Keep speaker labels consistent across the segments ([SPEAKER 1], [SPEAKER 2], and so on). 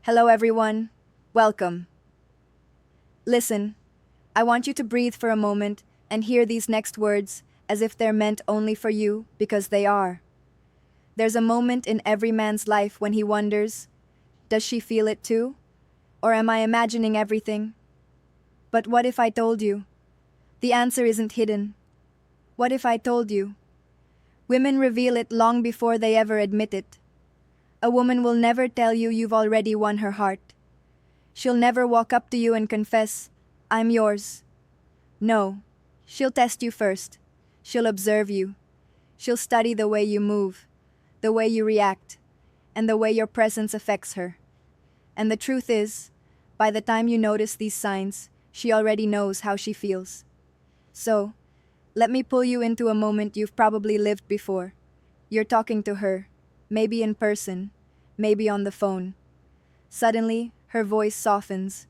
[SPEAKER 1] Hello, everyone. Welcome. Listen, I want you to breathe for a moment and hear these next words as if they're meant only for you because they are. There's a moment in every man's life when he wonders, does she feel it too? Or am I imagining everything? But what if I told you? The answer isn't hidden. What if I told you? Women reveal it long before they ever admit it. A woman will never tell you you've already won her heart. She'll never walk up to you and confess, I'm yours. No, she'll test you first. She'll observe you. She'll study the way you move, the way you react, and the way your presence affects her. And the truth is, by the time you notice these signs, she already knows how she feels. So, let me pull you into a moment you've probably lived before. You're talking to her, maybe in person, maybe on the phone. Suddenly, her voice softens,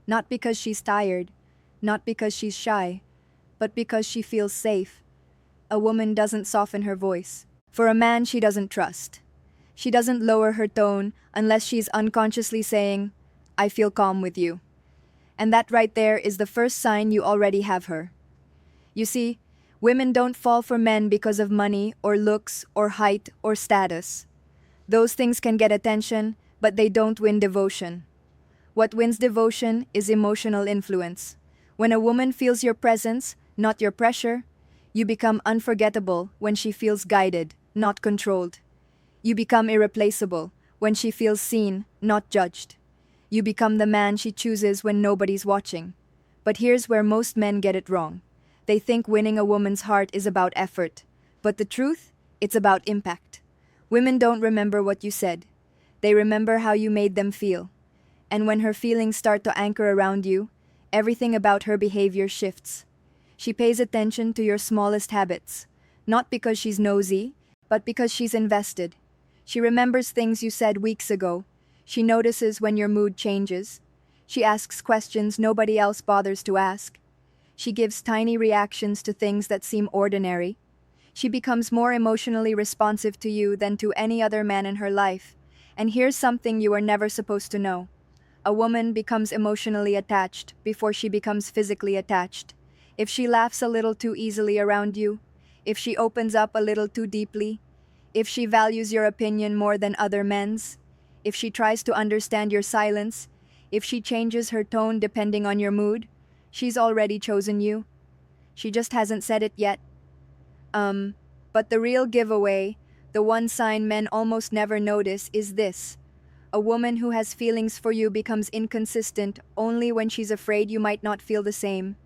[SPEAKER 1] not because she's tired, not because she's shy, but because she feels safe. A woman doesn't soften her voice. For a man she doesn't trust. She doesn't lower her tone unless she's unconsciously saying, I feel calm with you. And that right there is the first sign you already have her. You see, women don't fall for men because of money or looks or height or status. Those things can get attention, but they don't win devotion. What wins devotion is emotional influence. When a woman feels your presence, not your pressure, you become unforgettable when she feels guided, not controlled. You become irreplaceable when she feels seen, not judged. You become the man she chooses when nobody's watching. But here's where most men get it wrong. They think winning a woman's heart is about effort. But the truth? It's about impact. Women don't remember what you said. They remember how you made them feel. And when her feelings start to anchor around you, everything about her behavior shifts. She pays attention to your smallest habits, not because she's nosy, but because she's invested. She remembers things you said weeks ago. She notices when your mood changes. She asks questions nobody else bothers to ask. She gives tiny reactions to things that seem ordinary. She becomes more emotionally responsive to you than to any other man in her life. And here's something you are never supposed to know. A woman becomes emotionally attached before she becomes physically attached. If she laughs a little too easily around you, if she opens up a little too deeply, if she values your opinion more than other men's, if she tries to understand your silence, if she changes her tone depending on your mood, she's already chosen you. She just hasn't said it yet. But the real giveaway, the one sign men almost never notice, is this. A woman who has feelings for you becomes inconsistent only when she's afraid you might not feel the same.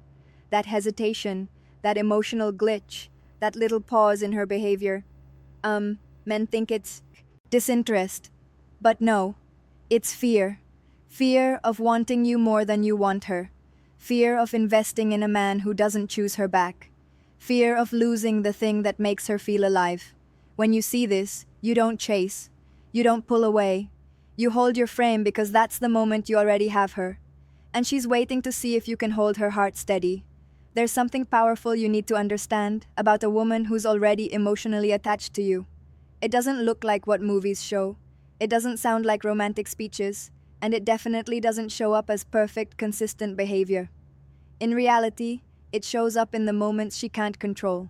[SPEAKER 1] That hesitation, that emotional glitch, that little pause in her behavior. Men think it's disinterest. But no, it's fear. Fear of wanting you more than you want her. Fear of investing in a man who doesn't choose her back. Fear of losing the thing that makes her feel alive. When you see this, you don't chase. You don't pull away. You hold your frame because that's the moment you already have her. And she's waiting to see if you can hold her heart steady. There's something powerful you need to understand about a woman who's already emotionally attached to you. It doesn't look like what movies show. It doesn't sound like romantic speeches. And it definitely doesn't show up as perfect, consistent behavior. In reality, it shows up in the moments she can't control.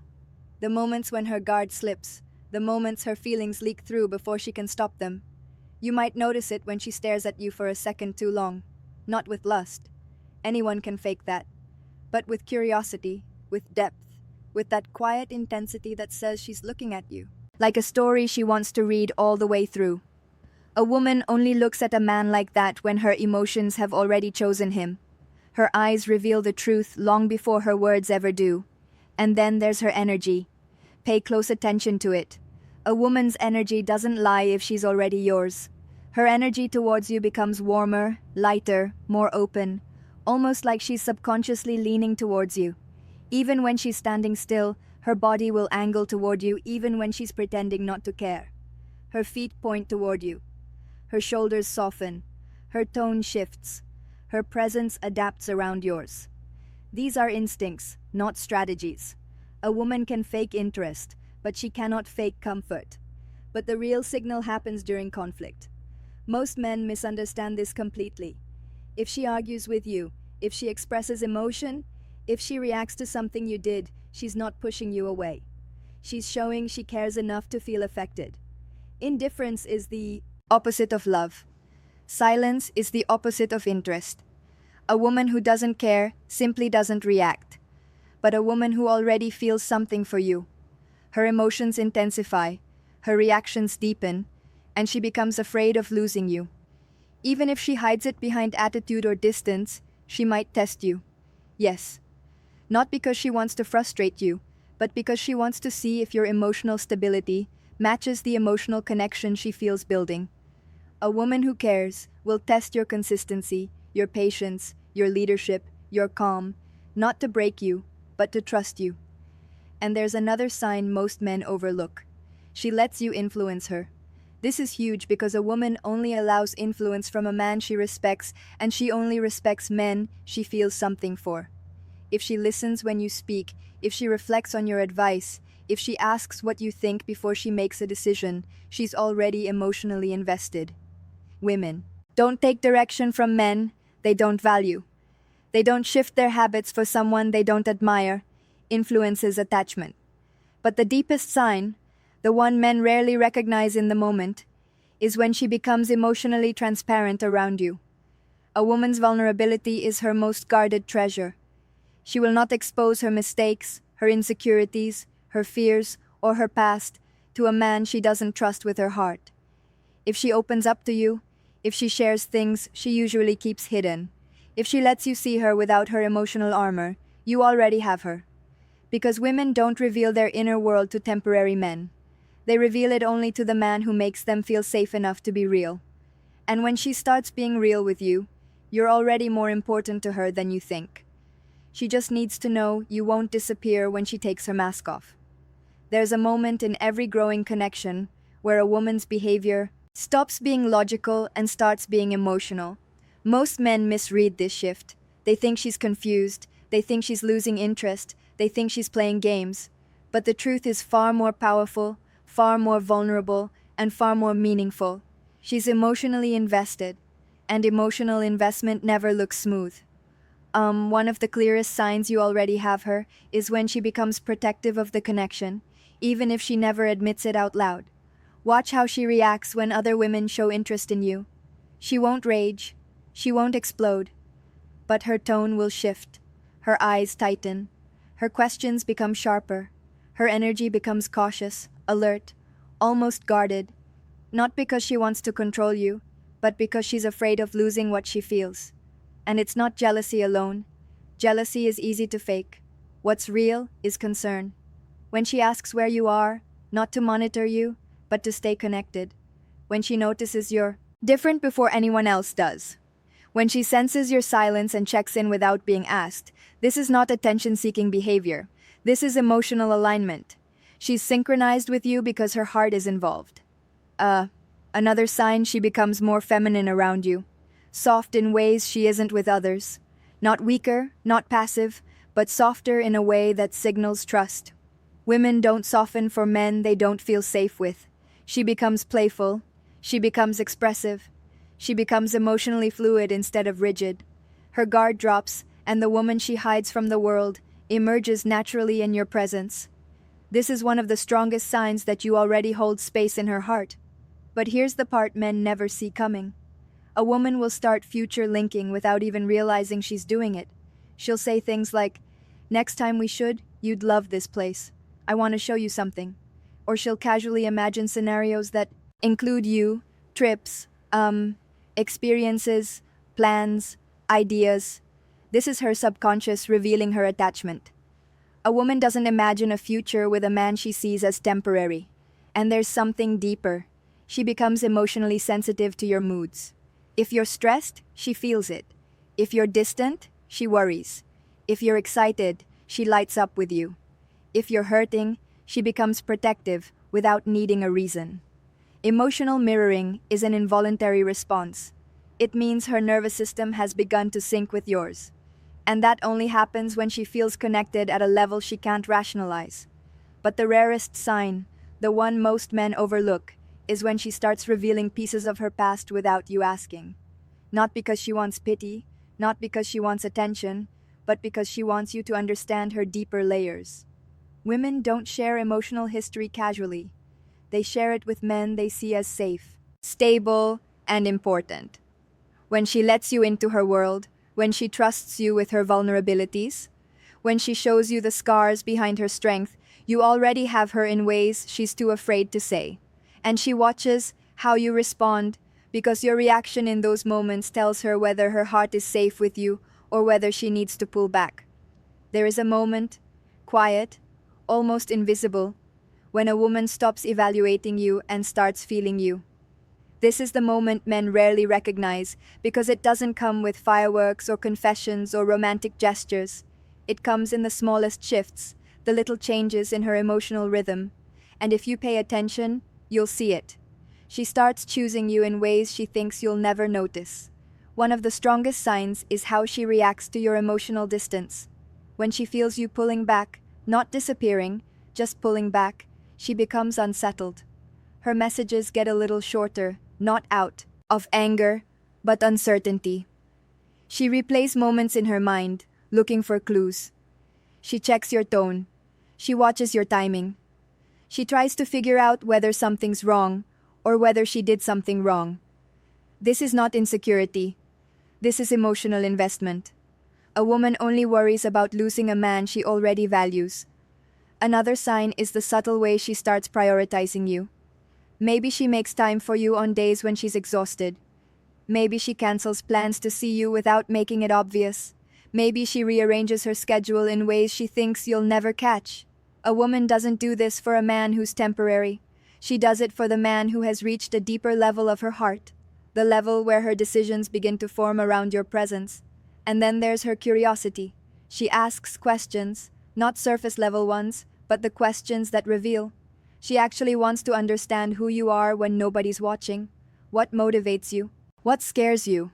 [SPEAKER 1] The moments when her guard slips. The moments her feelings leak through before she can stop them. You might notice it when she stares at you for a second too long. Not with lust. Anyone can fake that. But with curiosity, with depth, with that quiet intensity that says she's looking at you. Like a story she wants to read all the way through. A woman only looks at a man like that when her emotions have already chosen him. Her eyes reveal the truth long before her words ever do. And then there's her energy. Pay close attention to it. A woman's energy doesn't lie if she's already yours. Her energy towards you becomes warmer, lighter, more open, almost like she's subconsciously leaning towards you. Even when she's standing still, her body will angle toward you even when she's pretending not to care. Her feet point toward you. Her shoulders soften. Her tone shifts. Her presence adapts around yours. These are instincts, not strategies. A woman can fake interest, but she cannot fake comfort. But the real signal happens during conflict. Most men misunderstand this completely. If she argues with you, if she expresses emotion, if she reacts to something you did, she's not pushing you away. She's showing she cares enough to feel affected. Indifference is the opposite of love. Silence is the opposite of interest. A woman who doesn't care simply doesn't react. But a woman who already feels something for you, her emotions intensify, her reactions deepen, and she becomes afraid of losing you. Even if she hides it behind attitude or distance, she might test you. Yes. Not because she wants to frustrate you, but because she wants to see if your emotional stability matches the emotional connection she feels building. A woman who cares will test your consistency, your patience, your leadership, your calm, not to break you, but to trust you. And there's another sign most men overlook. She lets you influence her. This is huge because a woman only allows influence from a man she respects, and she only respects men she feels something for. If she listens when you speak, if she reflects on your advice, if she asks what you think before she makes a decision, she's already emotionally invested. Women don't take direction from men they don't value. They don't shift their habits for someone they don't admire. Influence is attachment. But the deepest sign, the one men rarely recognize in the moment, is when she becomes emotionally transparent around you. A woman's vulnerability is her most guarded treasure. She will not expose her mistakes, her insecurities, her fears, or her past to a man she doesn't trust with her heart. If she opens up to you, if she shares things she usually keeps hidden, if she lets you see her without her emotional armor, you already have her. Because women don't reveal their inner world to temporary men. They reveal it only to the man who makes them feel safe enough to be real. And when she starts being real with you, you're already more important to her than you think. She just needs to know you won't disappear when she takes her mask off. There's a moment in every growing connection where a woman's behavior stops being logical and starts being emotional. Most men misread this shift. They think she's confused, they think she's losing interest, they think she's playing games. But the truth is far more powerful, far more vulnerable, and far more meaningful. She's emotionally invested, and emotional investment never looks smooth. One of the clearest signs you already have her is when she becomes protective of the connection, even if she never admits it out loud. Watch how she reacts when other women show interest in you. She won't rage, she won't explode, but her tone will shift, her eyes tighten, her questions become sharper, her energy becomes cautious, alert, almost guarded, not because she wants to control you, but because she's afraid of losing what she feels. And it's not jealousy alone. Jealousy is easy to fake. What's real is concern. When she asks where you are, not to monitor you, but to stay connected. When she notices you're different before anyone else does. When she senses your silence and checks in without being asked, this is not attention-seeking behavior. This is emotional alignment. She's synchronized with you because her heart is involved. Another sign, she becomes more feminine around you. Soft in ways she isn't with others. Not weaker, not passive, but softer in a way that signals trust. Women don't soften for men they don't feel safe with. She becomes playful. She becomes expressive. She becomes emotionally fluid instead of rigid. Her guard drops, and the woman she hides from the world emerges naturally in your presence. This is one of the strongest signs that you already hold space in her heart. But here's the part men never see coming. A woman will start future linking without even realizing she's doing it. She'll say things like, "Next time we should, you'd love this place. I want to show you something." Or she'll casually imagine scenarios that include you, trips, experiences, plans, ideas. This is her subconscious revealing her attachment. A woman doesn't imagine a future with a man she sees as temporary. And there's something deeper. She becomes emotionally sensitive to your moods. If you're stressed, she feels it. If you're distant, she worries. If you're excited, she lights up with you. If you're hurting, she becomes protective without needing a reason. Emotional mirroring is an involuntary response. It means her nervous system has begun to sync with yours. And that only happens when she feels connected at a level she can't rationalize. But the rarest sign, the one most men overlook, is when she starts revealing pieces of her past without you asking. Not because she wants pity, not because she wants attention, but because she wants you to understand her deeper layers. Women don't share emotional history casually. They share it with men they see as safe, stable, and important. When she lets you into her world, when she trusts you with her vulnerabilities, when she shows you the scars behind her strength, you already have her in ways she's too afraid to say. And she watches how you respond, because your reaction in those moments tells her whether her heart is safe with you or whether she needs to pull back. There is a moment, quiet, almost invisible, when a woman stops evaluating you and starts feeling you. This is the moment men rarely recognize because it doesn't come with fireworks or confessions or romantic gestures. It comes in the smallest shifts, the little changes in her emotional rhythm. And if you pay attention, you'll see it. She starts choosing you in ways she thinks you'll never notice. One of the strongest signs is how she reacts to your emotional distance. When she feels you pulling back, not disappearing, just pulling back, she becomes unsettled. Her messages get a little shorter, not out of anger, but uncertainty. She replays moments in her mind, looking for clues. She checks your tone. She watches your timing. She tries to figure out whether something's wrong or whether she did something wrong. This is not insecurity. This is emotional investment. A woman only worries about losing a man she already values. Another sign is the subtle way she starts prioritizing you. Maybe she makes time for you on days when she's exhausted. Maybe she cancels plans to see you without making it obvious. Maybe she rearranges her schedule in ways she thinks you'll never catch. A woman doesn't do this for a man who's temporary. She does it for the man who has reached a deeper level of her heart, the level where her decisions begin to form around your presence. And then there's her curiosity. She asks questions, not surface-level ones, but the questions that reveal. She actually wants to understand who you are when nobody's watching. What motivates you? What scares you?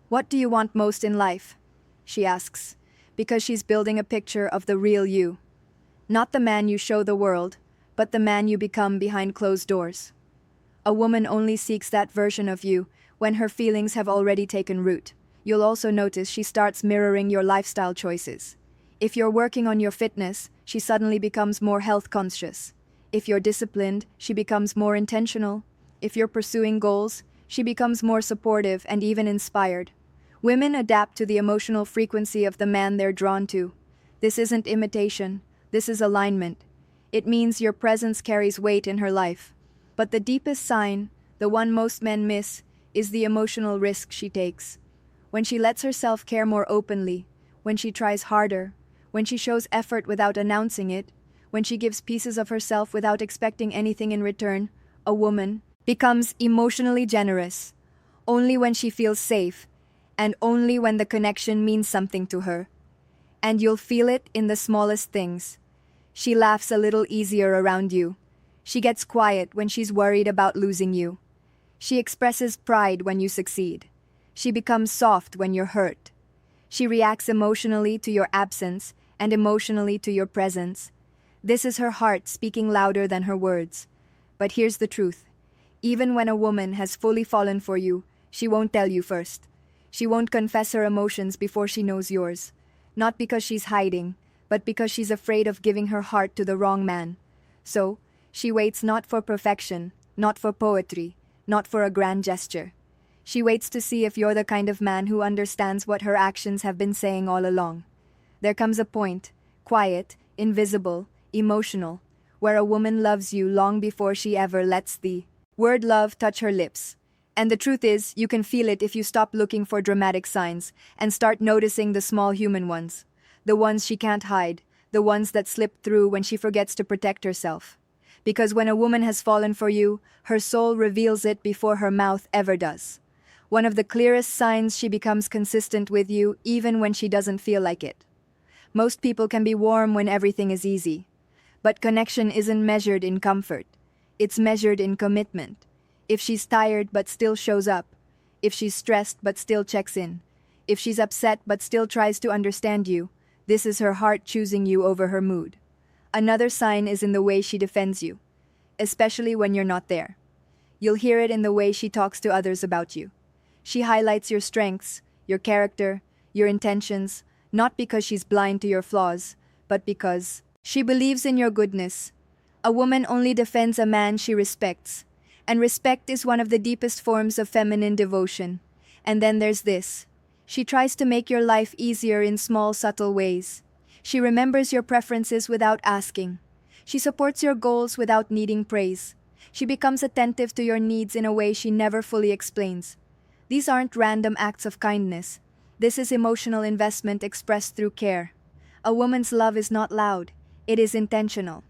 [SPEAKER 1] What do you want most in life? She asks, because she's building a picture of the real you. Not the man you show the world, but the man you become behind closed doors. A woman only seeks that version of you when her feelings have already taken root. You'll also notice she starts mirroring your lifestyle choices. If you're working on your fitness, she suddenly becomes more health conscious. If you're disciplined, she becomes more intentional. If you're pursuing goals, she becomes more supportive and even inspired. Women adapt to the emotional frequency of the man they're drawn to. This isn't imitation, this is alignment. It means your presence carries weight in her life. But the deepest sign, the one most men miss, is the emotional risk she takes. When she lets herself care more openly, when she tries harder, when she shows effort without announcing it, when she gives pieces of herself without expecting anything in return, a woman becomes emotionally generous. Only when she feels safe, and only when the connection means something to her. And you'll feel it in the smallest things. She laughs a little easier around you. She gets quiet when she's worried about losing you. She expresses pride when you succeed. She becomes soft when you're hurt. She reacts emotionally to your absence and emotionally to your presence. This is her heart speaking louder than her words. But here's the truth. Even when a woman has fully fallen for you, she won't tell you first. She won't confess her emotions before she knows yours. Not because she's hiding, but because she's afraid of giving her heart to the wrong man. So, she waits not for perfection, not for poetry, not for a grand gesture. She waits to see if you're the kind of man who understands what her actions have been saying all along. There comes a point, quiet, invisible, emotional, where a woman loves you long before she ever lets the word love touch her lips. And the truth is, you can feel it if you stop looking for dramatic signs and start noticing the small human ones. The ones she can't hide, the ones that slip through when she forgets to protect herself. Because when a woman has fallen for you, her soul reveals it before her mouth ever does. One of the clearest signs she becomes consistent with you even when she doesn't feel like it. Most people can be warm when everything is easy. But connection isn't measured in comfort. It's measured in commitment. If she's tired but still shows up. If she's stressed but still checks in. If she's upset but still tries to understand you, this is her heart choosing you over her mood. Another sign is in the way she defends you, especially when you're not there. You'll hear it in the way she talks to others about you. She highlights your strengths, your character, your intentions, not because she's blind to your flaws, but because she believes in your goodness. A woman only defends a man she respects, and respect is one of the deepest forms of feminine devotion. And then there's this. She tries to make your life easier in small, subtle ways. She remembers your preferences without asking. She supports your goals without needing praise. She becomes attentive to your needs in a way she never fully explains. These aren't random acts of kindness. This is emotional investment expressed through care. A woman's love is not loud, it is intentional.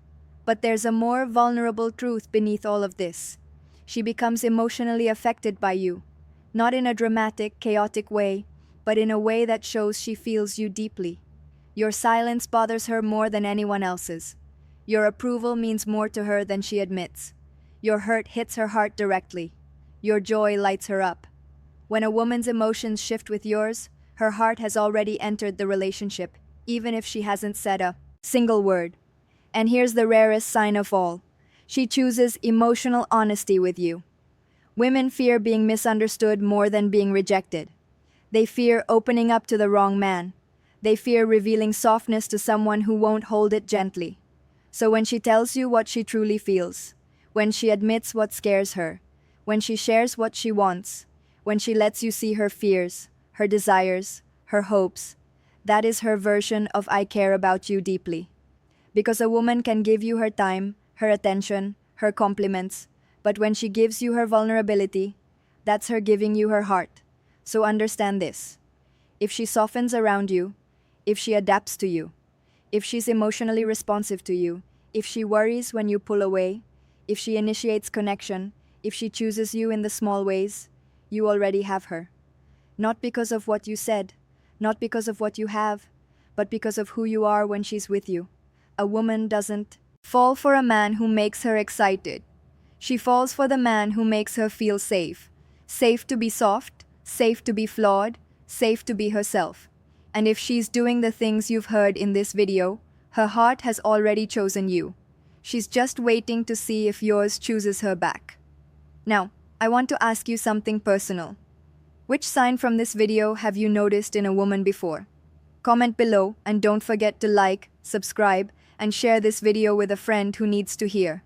[SPEAKER 1] But there's a more vulnerable truth beneath all of this. She becomes emotionally affected by you, not in a dramatic, chaotic way, but in a way that shows she feels you deeply. Your silence bothers her more than anyone else's. Your approval means more to her than she admits. Your hurt hits her heart directly. Your joy lights her up. When a woman's emotions shift with yours, her heart has already entered the relationship, even if she hasn't said a single word. And here's the rarest sign of all. She chooses emotional honesty with you. Women fear being misunderstood more than being rejected. They fear opening up to the wrong man. They fear revealing softness to someone who won't hold it gently. So when she tells you what she truly feels, when she admits what scares her, when she shares what she wants, when she lets you see her fears, her desires, her hopes, that is her version of "I care about you deeply." Because a woman can give you her time, her attention, her compliments, but when she gives you her vulnerability, that's her giving you her heart. So understand this. If she softens around you, if she adapts to you, if she's emotionally responsive to you, if she worries when you pull away, if she initiates connection, if she chooses you in the small ways, you already have her. Not because of what you said, not because of what you have, but because of who you are when she's with you. A woman doesn't fall for a man who makes her excited. She falls for the man who makes her feel safe. Safe to be soft, safe to be flawed, safe to be herself. And if she's doing the things you've heard in this video, her heart has already chosen you. She's just waiting to see if yours chooses her back. Now, I want to ask you something personal. Which sign from this video have you noticed in a woman before? Comment below and don't forget to like, subscribe, and share this video with a friend who needs to hear.